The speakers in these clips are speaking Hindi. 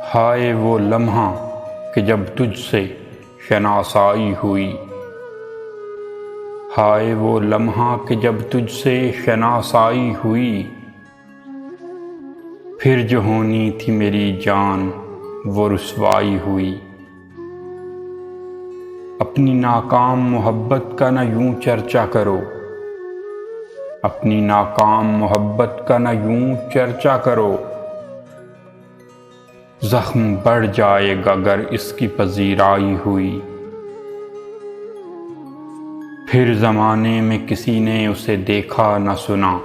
हाय वो लम्हा कि जब तुझसे शनासाई हुई। हाय वो लम्हा कि जब तुझसे शनासाई हुई। फिर जो होनी थी मेरी जान वो रुसवाई हुई। अपनी नाकाम मोहब्बत का न यूं चर्चा करो। अपनी नाकाम मोहब्बत का न यूं चर्चा करो। ज़ख्म बढ़ जाएगा अगर इसकी पजीराई हुई। फिर ज़माने में किसी ने उसे देखा न सुना।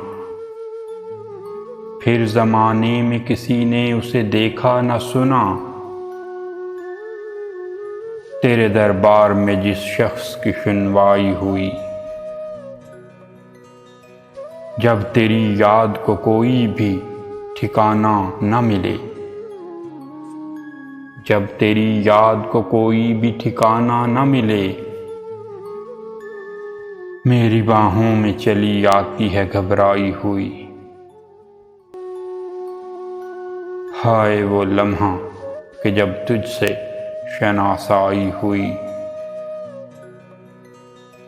फिर ज़माने में किसी ने उसे देखा न सुना। तेरे दरबार में जिस शख्स की सुनवाई हुई। जब तेरी याद को कोई भी ठिकाना न मिले। जब तेरी याद को कोई भी ठिकाना न मिले। मेरी बाहों में चली आती है घबराई हुई। हाय वो लम्हा कि जब तुझसे शनासाई हुई।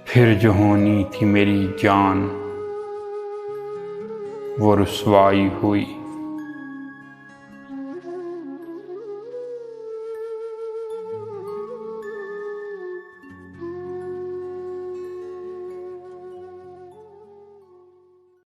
फिर जो होनी थी मेरी जान वो रुसवाई हुई।